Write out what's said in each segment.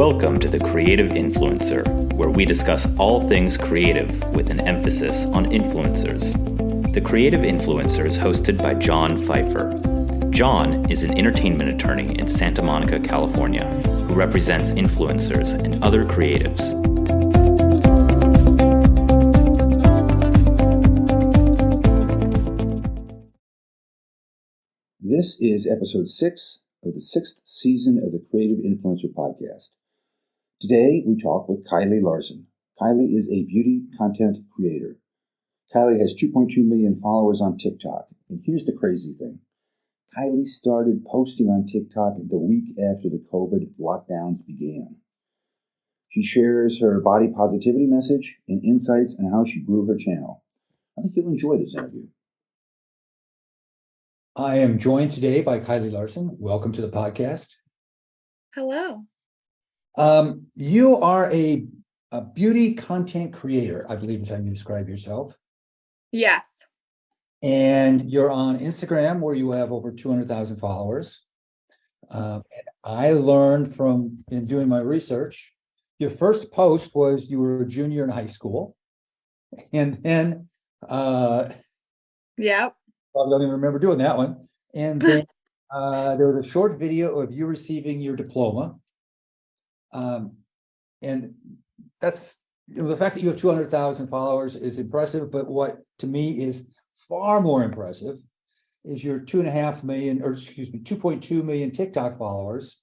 Welcome to The Creative Influencer, where we discuss all things creative with an emphasis on influencers. The Creative Influencer is hosted by John Pfeiffer. John is an entertainment attorney in Santa Monica, California, who represents influencers and other creatives. This is episode 6 of the 6th season of the Creative Influencer podcast. Today, we talk with Kylie Larsen. Kylie is a beauty content creator. Kylie has 2.2 million followers on TikTok. And here's the crazy thing. Kylie started posting on TikTok the week after the COVID lockdowns began. She shares her body positivity message and insights on how she grew her channel. I think you'll enjoy this interview. I am joined today by Kylie Larsen. Welcome to the podcast. Hello. You are a beauty content creator, I believe is how you describe yourself. Yes. And you're on Instagram, where you have over 200,000 followers. And I learned in doing my research, your first post was you were a junior in high school. And then Yep. Probably don't even remember doing that one. And then there was a short video of you receiving your diploma. And that's, the fact that you have 200,000 followers is impressive, but what to me is far more impressive is your 2.2 million TikTok followers.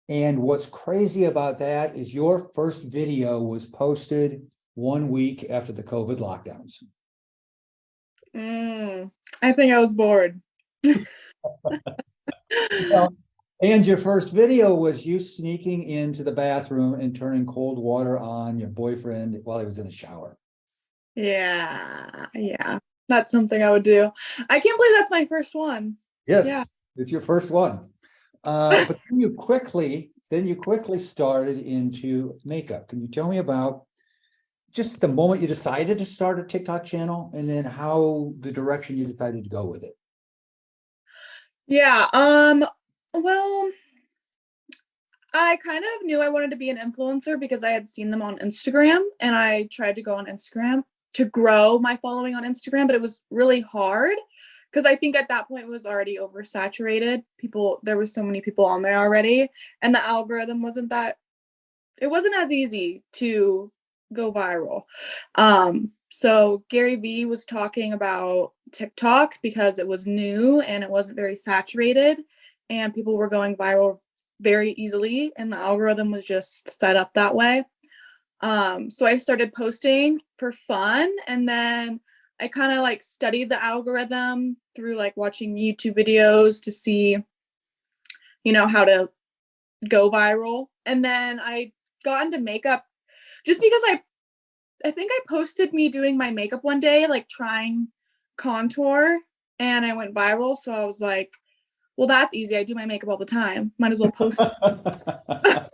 And what's crazy about that is your first video was posted 1 week after the COVID lockdowns. I think I was bored. And your first video was you sneaking into the bathroom and turning cold water on your boyfriend while he was in the shower. Yeah. That's something I would do. I can't believe that's my first one. Yes, yeah. It's your first one. But then you quickly started into makeup. Can you tell me about just the moment you decided to start a TikTok channel and then how the direction you decided to go with it? Yeah. Well, I kind of knew I wanted to be an influencer because I had seen them on Instagram, and I tried to go on Instagram to grow my following on Instagram, but it was really hard because I think at that point it was already oversaturated. There were so many people on there already, and the algorithm wasn't as easy to go viral. So Gary Vee was talking about TikTok because it was new and it wasn't very saturated and people were going viral very easily, and the algorithm was just set up that way. So I started posting for fun, and then I kind of studied the algorithm through watching YouTube videos to see, how to go viral. And then I got into makeup just because I think I posted me doing my makeup one day, trying contour, and I went viral. So I was like, well, that's easy. I do my makeup all the time. Might as well post. I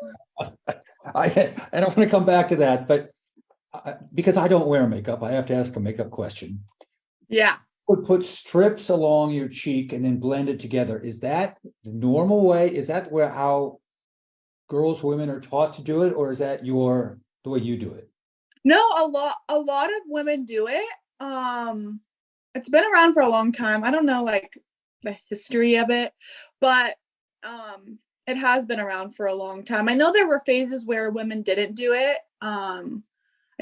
don't want to come back to that, but because I don't wear makeup, I have to ask a makeup question. Yeah. Put strips along your cheek and then blend it together. Is that the normal way? Is that how women are taught to do it, or is that the way you do it? No, a lot of women do it. It's been around for a long time. I don't know the history of it, but it has been around for a long time. I know there were phases where women didn't do it. I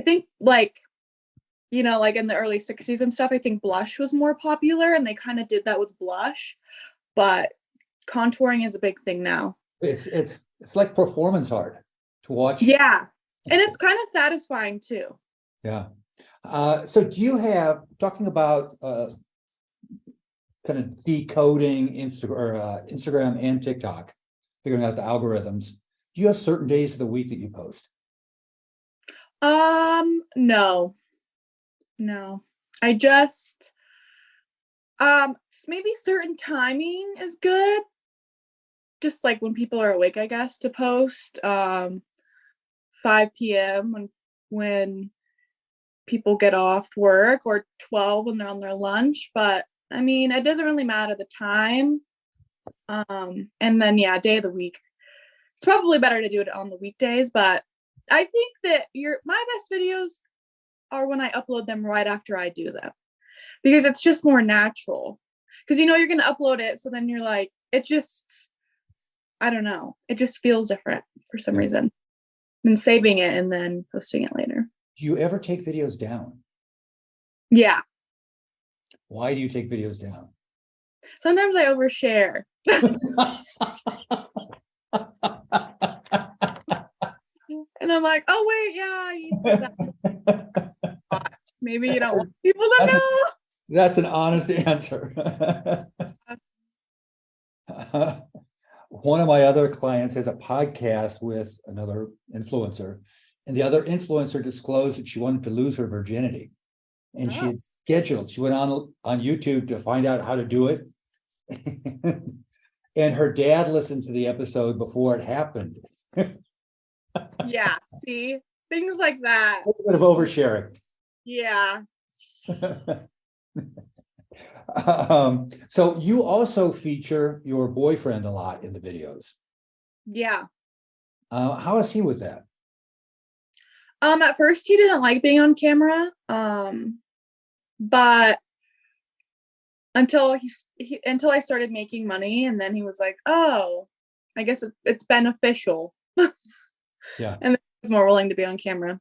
think in the early 60s and stuff, I think blush was more popular and they kind of did that with blush, but contouring is a big thing now. It's like performance art to watch. Yeah. And it's kind of satisfying too. Yeah. So do you have, talking about kind of decoding Instagram and TikTok, figuring out the algorithms, do you have certain days of the week that you post? No. I just, maybe certain timing is good. Just when people are awake, I guess, to post. 5 p.m. when people get off work, or 12 when they're on their lunch. But I mean, it doesn't really matter the time. And then day of the week. It's probably better to do it on the weekdays, but I think that my best videos are when I upload them right after I do them, because it's just more natural. Because you're going to upload it, so then you're like, it just, I don't know, it just feels different for some reason than saving it and then posting it later. Do you ever take videos down? Yeah. Why do you take videos down? Sometimes I overshare. And I'm like, oh wait, yeah, you said that. Maybe you don't want people to know. That's an honest answer. One of my other clients has a podcast with another influencer, and the other influencer disclosed that she wanted to lose her virginity. And she had scheduled, she went on YouTube to find out how to do it. And her dad listened to the episode before it happened. Yeah, see, things like that. A little bit of oversharing. Yeah. So you also feature your boyfriend a lot in the videos. Yeah. How is he with that? At first he didn't like being on camera. But until I started making money, and then he was like, oh, I guess it's beneficial. Yeah. And then he's more willing to be on camera.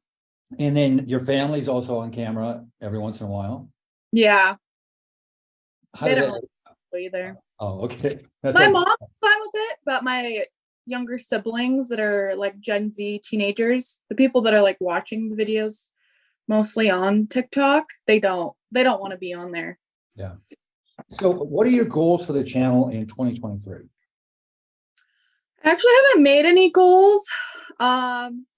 And then your family's also on camera every once in a while. Yeah. How They did don't that? really either. Oh, okay. My mom's fine with it, but my younger siblings that are like Gen Z teenagers, the people that are like watching the videos mostly on TikTok, they don't want to be on there. Yeah. So what are your goals for the channel in 2023? I actually haven't made any goals,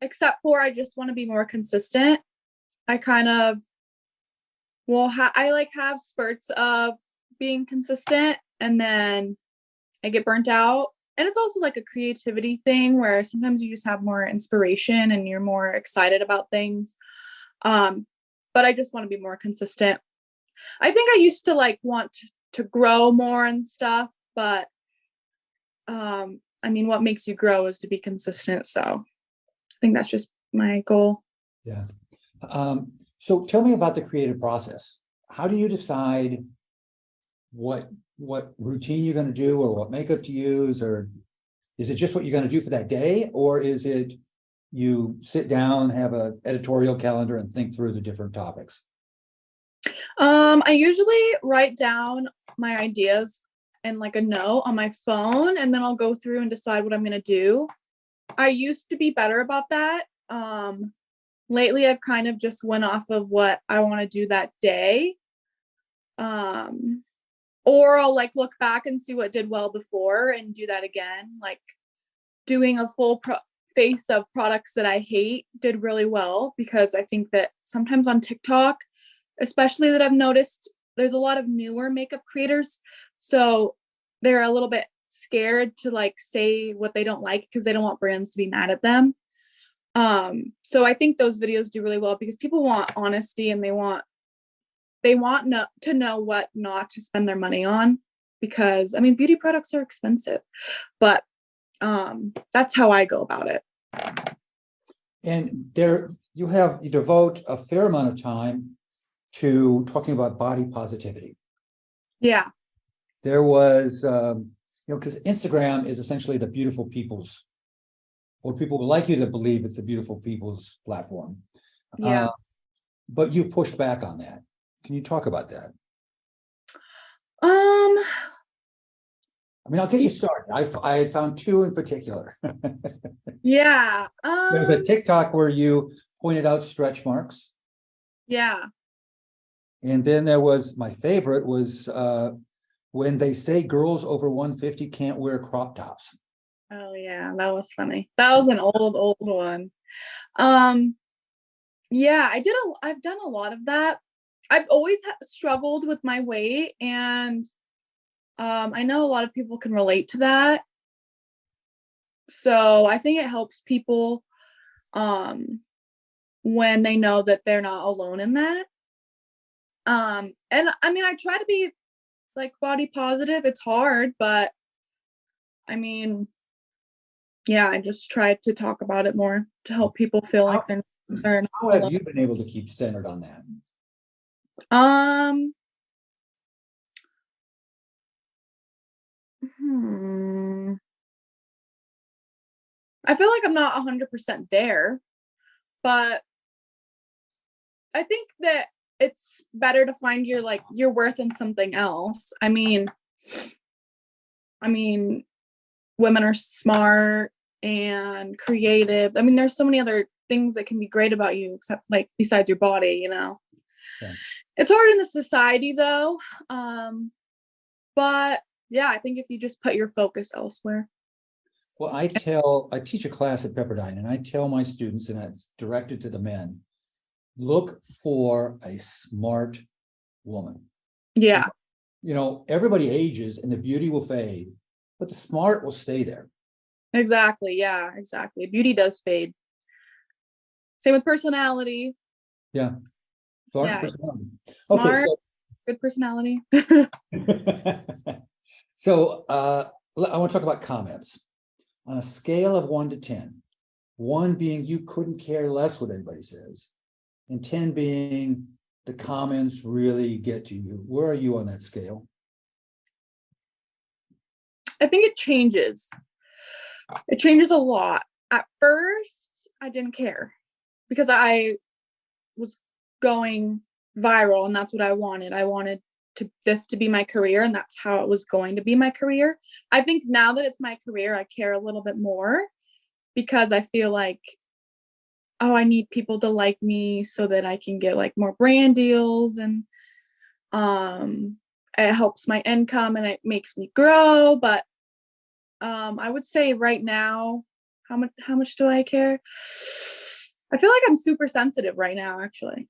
except for I just want to be more consistent. I kind of I have spurts of being consistent, and then I get burnt out. And it's also like a creativity thing where sometimes you just have more inspiration and you're more excited about things. But I just want to be more consistent. I think I used to like want to grow more and stuff, but I mean, what makes you grow is to be consistent. So I think that's just my goal. Yeah. So tell me about the creative process. How do you decide what routine you're going to do, or what makeup to use, or is it just what you're going to do for that day, or is it you sit down, have an editorial calendar, and think through the different topics? I usually write down my ideas in like a note on my phone, and then I'll go through and decide what I'm going to do. I used to be better about that. Lately I've kind of just went off of what I want to do that day. Or I'll like look back and see what did well before and do that again. Like doing a full face of products that I hate did really well, because I think that sometimes on TikTok, especially, that I've noticed, there's a lot of newer makeup creators. So they're a little bit scared to like say what they don't like because they don't want brands to be mad at them. So I think those videos do really well because people want honesty, and they want to know what not to spend their money on, because I mean, beauty products are expensive, but that's how I go about it. And you devote a fair amount of time to talking about body positivity. Yeah. There was, because Instagram is essentially the beautiful people's, or people would like you to believe it's the beautiful people's platform. Yeah. But you pushed back on that. Can you talk about that? I mean, I'll get you started. I found two in particular. Yeah. There was a TikTok where you pointed out stretch marks. Yeah. And then there was, my favorite was when they say girls over 150 can't wear crop tops. Oh yeah, that was funny. That was an old one. Yeah, I've done a lot of that. I've always struggled with my weight, and I know a lot of people can relate to that. So I think it helps people when they know that they're not alone in that. And I mean, I try to be like body positive. It's hard, but I mean, yeah, I just tried to talk about it more to help people feel like they're not How have you been able to keep centered on that? alone. Hmm. I feel like I'm not 100% there, but I think that it's better to find your worth in something else. I mean, women are smart and creative. I mean, there's so many other things that can be great about you, except like besides your body. Yeah. It's hard in the society though. But yeah, I think if you just put your focus elsewhere. Well, I teach a class at Pepperdine, and I tell my students, and it's directed to the men, look for a smart woman. Yeah, Everybody ages and the beauty will fade, but the smart will stay there. exactly. Yeah, exactly. Beauty does fade. Same with personality. Yeah. Smart Yeah, personality. Okay, smart, good personality. so I want to talk about comments. On a scale of 1 to 10, 1 being you couldn't care less what anybody says, and 10 being the comments really get to you. Where are you on that scale? I think it changes. It changes a lot. At first, I didn't care because I was going viral and that's what I wanted. I wanted this to be my career and that's how it was going to be my career. I think now that it's my career, I care a little bit more because I feel like, oh, I need people to like me so that I can get like more brand deals, and it helps my income and it makes me grow. But I would say right now, how much do I care? I feel like I'm super sensitive right now, actually.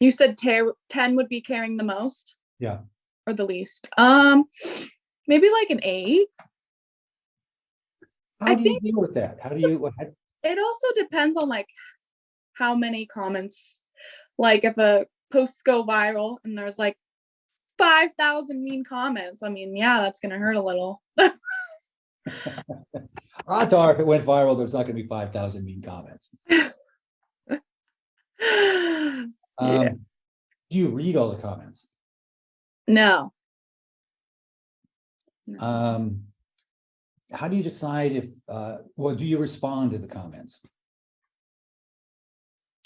You said 10 would be caring the most Yeah. or the least. Maybe like an 8. How do you deal with that? It also depends on like how many comments. Like if a posts go viral and there's like 5,000 mean comments, I mean, yeah, that's gonna hurt a little. Odds are, if it went viral, there's not going to be 5,000 mean comments. Yeah. Do you read all the comments? No. How do you decide if, do you respond to the comments?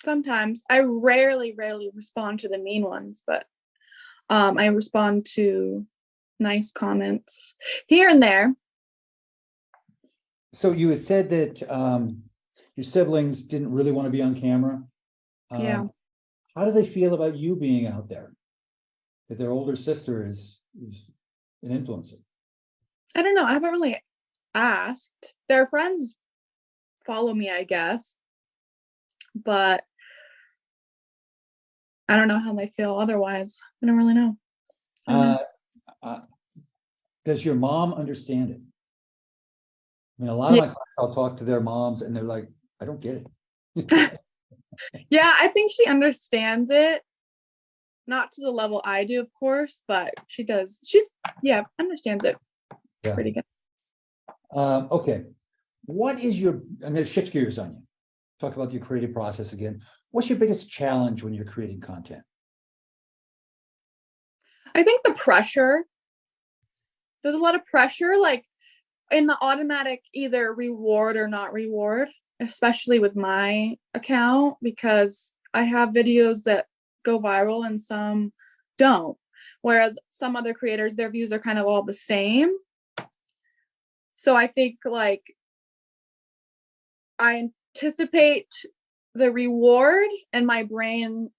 Sometimes I rarely respond to the mean ones, but I respond to nice comments here and there. So you had said that your siblings didn't really want to be on camera. Yeah. How do they feel about you being out there? That their older sister is an influencer? I don't know. I haven't really asked. Their friends follow me, I guess, but I don't know how they feel otherwise. I don't really know. Does your mom understand it? I mean, a lot of Yeah. my clients, I'll talk to their moms and they're like, I don't get it. Yeah, I think she understands it. Not to the level I do, of course, but she does. Understands it pretty good. Okay. I'm going to shift gears on you. Talk about your creative process again. What's your biggest challenge when you're creating content? I think the pressure. There's a lot of pressure, like in the automatic either reward or not reward, especially with my account, because I have videos that go viral and some don't. Whereas some other creators, their views are kind of all the same. So I think like I anticipate the reward and my brain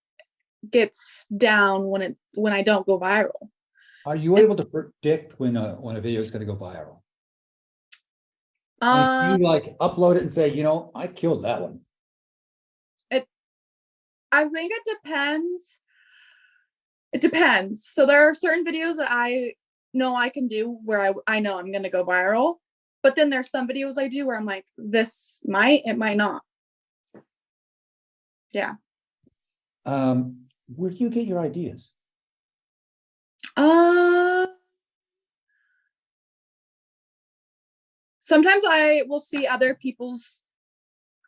gets down when I don't go viral. Are you able to predict when a video is going to go viral? You like upload it and say, I killed that one. I think it depends. It depends. So there are certain videos that I know I can do where I know I'm going to go viral. But then there's some videos I do where I'm like, it might not. Yeah. Where do you get your ideas? sometimes I will see other people's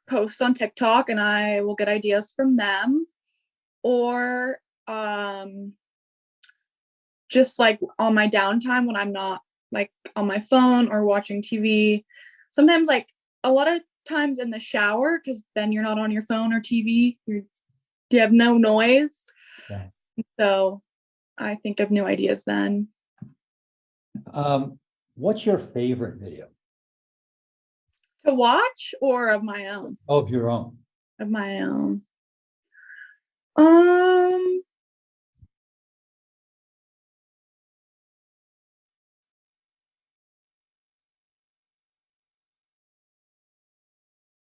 posts on TikTok and I will get ideas from them, or just like on my downtime when I'm not like on my phone or watching TV. Sometimes like a lot of times in the shower, because then you're not on your phone or TV. You have no noise. Yeah. So I think of new ideas then. What's your favorite video? To watch or of my own? Of your own. Of my own.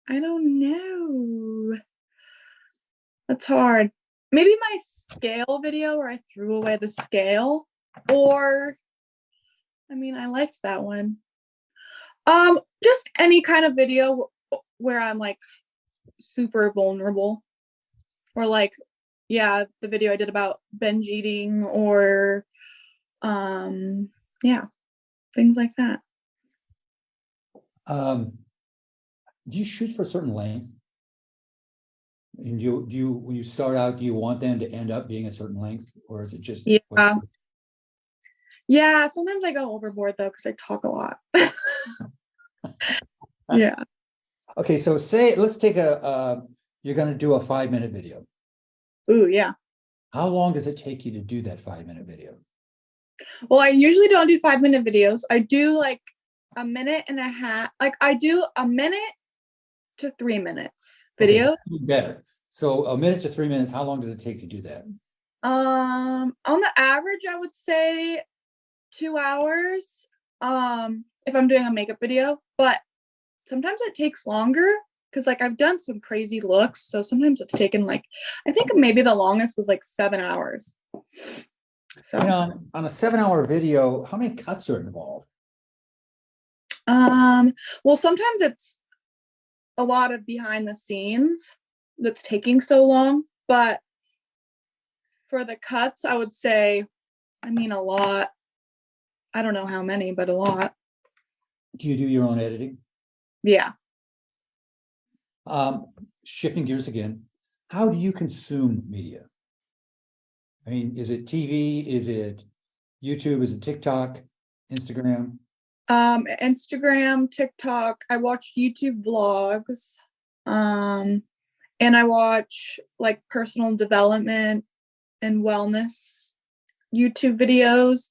I don't know. That's hard. Maybe my scale video where I threw away the scale, or I mean, I liked that one. Just any kind of video where I'm like super vulnerable, or like, yeah, the video I did about binge eating, or yeah, things like that. Do you shoot for a certain length? And do you when you start out, do you want them to end up being a certain length, or is it just yeah, sometimes I go overboard though because I talk a lot. Yeah. Okay, so let's take you're going to do a 5-minute video. Ooh, yeah. How long does it take you to do that 5-minute video? Well, I usually don't do 5-minute videos. I do like a minute and a half. Like I do a minute to 3 minutes videos. Okay, better. So a minute to 3 minutes, how long does it take to do that? On the average, I would say 2 hours. If I'm doing a makeup video, but sometimes it takes longer because like I've done some crazy looks. So sometimes it's taken like, I think maybe the longest was like 7 hours. So on a 7-hour video, how many cuts are involved? Well, sometimes it's a lot of behind the scenes that's taking so long, but for the cuts, I would say, I mean, a lot. I don't know how many, but a lot. Do you do your own editing? Yeah. Shifting gears again, how do you consume media? I mean, is it TV? Is it YouTube? Is it TikTok? Instagram? Instagram, TikTok. I watch YouTube vlogs. And I watch like personal development and wellness YouTube videos.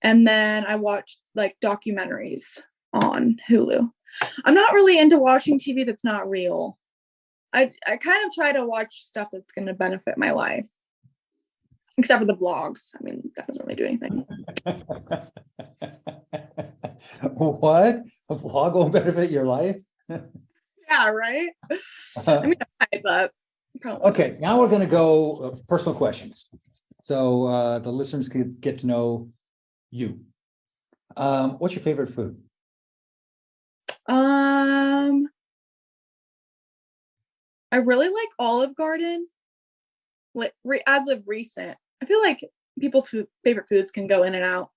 And then I watch like documentaries on Hulu. I'm not really into watching TV that's not real. I kind of try to watch stuff that's going to benefit my life. Except for the vlogs. I mean, that doesn't really do anything. What? A vlog will benefit your life? Yeah, right? I mean, but probably. Okay, now we're going to go personal questions. So the listeners can get to know you. What's your favorite food? I really like Olive Garden. Like as of recent, I feel like people's favorite foods can go in and out.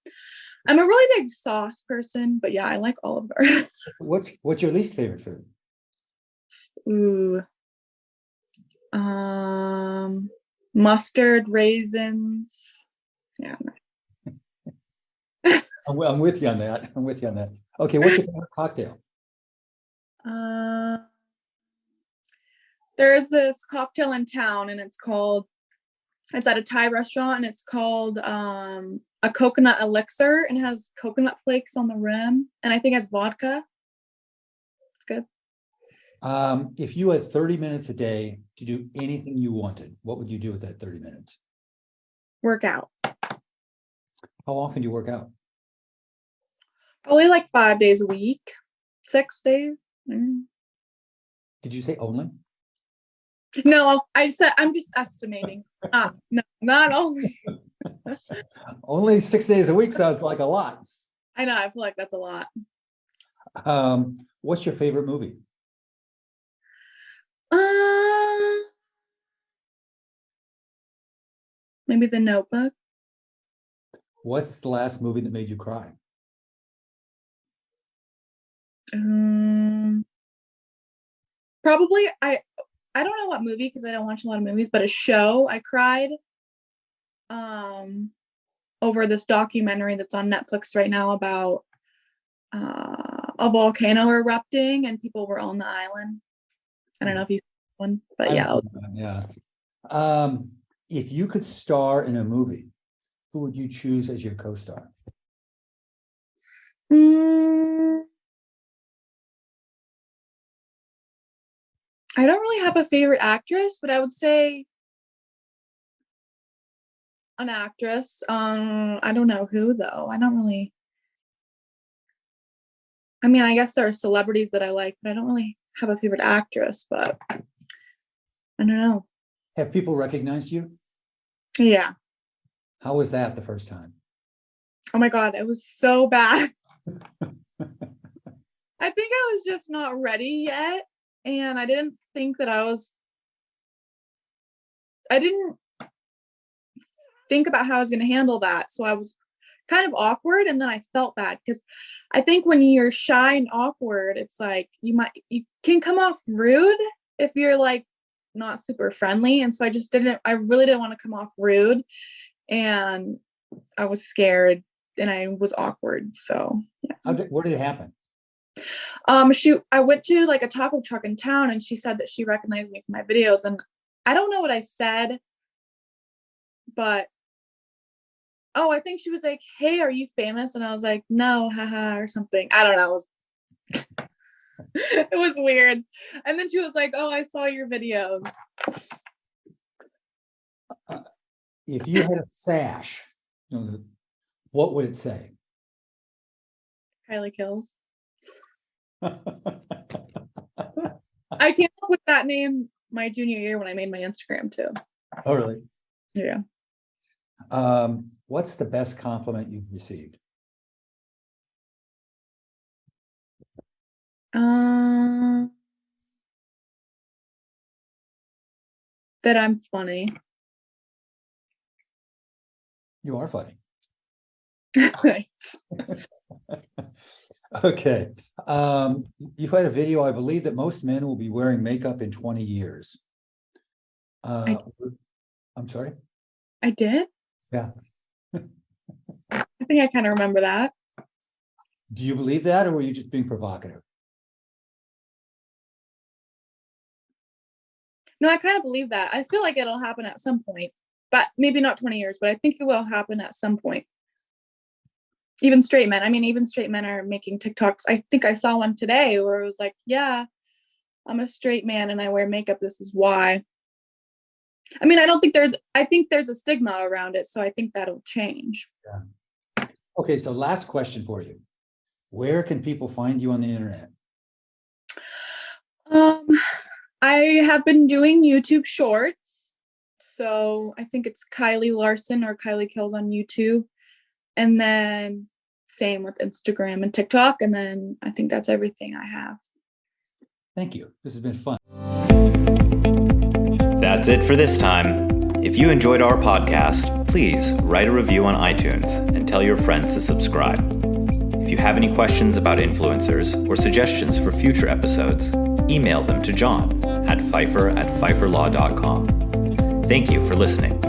I'm a really big sauce person, but yeah, I like Olive Garden. What's your least favorite food? Ooh, mustard, raisins. Yeah. I'm with you on that. I'm with you on that. Okay, what's your favorite cocktail? There's this cocktail in town, and it's at a Thai restaurant, and it's called a coconut elixir, and it has coconut flakes on the rim, and I think it has vodka. It's good. If you had 30 minutes a day to do anything you wanted, what would you do with that 30 minutes? Work out. How often do you work out? Probably like 5 days a week, 6 days. Mm. Did you say only? No, I said I'm just estimating. No, not only. Only 6 days a week sounds like a lot. I know, I feel like that's a lot. What's your favorite movie? Maybe The Notebook. What's the last movie that made you cry? Probably I don't know what movie because I don't watch a lot of movies, but a show. I cried over this documentary that's on Netflix right now about a volcano erupting and people were on the island. I don't know if you saw one, but yeah. If you could star in a movie, who would you choose as your co-star? I don't really have a favorite actress, but I would say an actress. I don't know who though. I mean, I guess there are celebrities that I like, but I don't really have a favorite actress, but I don't know. Have people recognized you? Yeah. How was that the first time? Oh my God, it was so bad. I think I was just not ready yet. And I didn't think that I didn't think about how I was going to handle that. So I was kind of awkward. And then I felt bad because I think when you're shy and awkward, it's like you can come off rude if you're like not super friendly. And so I really didn't want to come off rude. And I was scared and I was awkward. So yeah. Where did it happen? I went to like a taco truck in town and she said that she recognized me from my videos, and I don't know what I said, but I think she was like, "Hey, are you famous?" And I was like, "No, haha," or something. I don't know. It was weird. And then she was like, "Oh, I saw your videos." If you had a sash, what would it say? Kylie kills. I came up with that name my junior year when I made my Instagram too. Oh, really? Yeah. What's the best compliment you've received? That I'm funny. You are funny. Thanks. Okay. You had a video, I believe, that most men will be wearing makeup in 20 years. I'm sorry? I did? Yeah. I think I kind of remember that. Do you believe that, or were you just being provocative? No, I kind of believe that. I feel like it'll happen at some point, but maybe not 20 years, but I think it will happen at some point. Even straight men. I mean, even straight men are making TikToks. I think I saw one today where it was like, yeah, I'm a straight man and I wear makeup. This is why. I mean, I think there's a stigma around it. So I think that'll change. Yeah. Okay. So last question for you. Where can people find you on the internet? I have been doing YouTube shorts. So I think it's Kylie Larsen or Kylie Kills on YouTube. And then same with Instagram and TikTok. And then I think that's everything I have. Thank you. This has been fun. That's it for this time. If you enjoyed our podcast, please write a review on iTunes and tell your friends to subscribe. If you have any questions about influencers or suggestions for future episodes, email them to John at Pfeiffer@pfeifferlaw.com. Thank you for listening.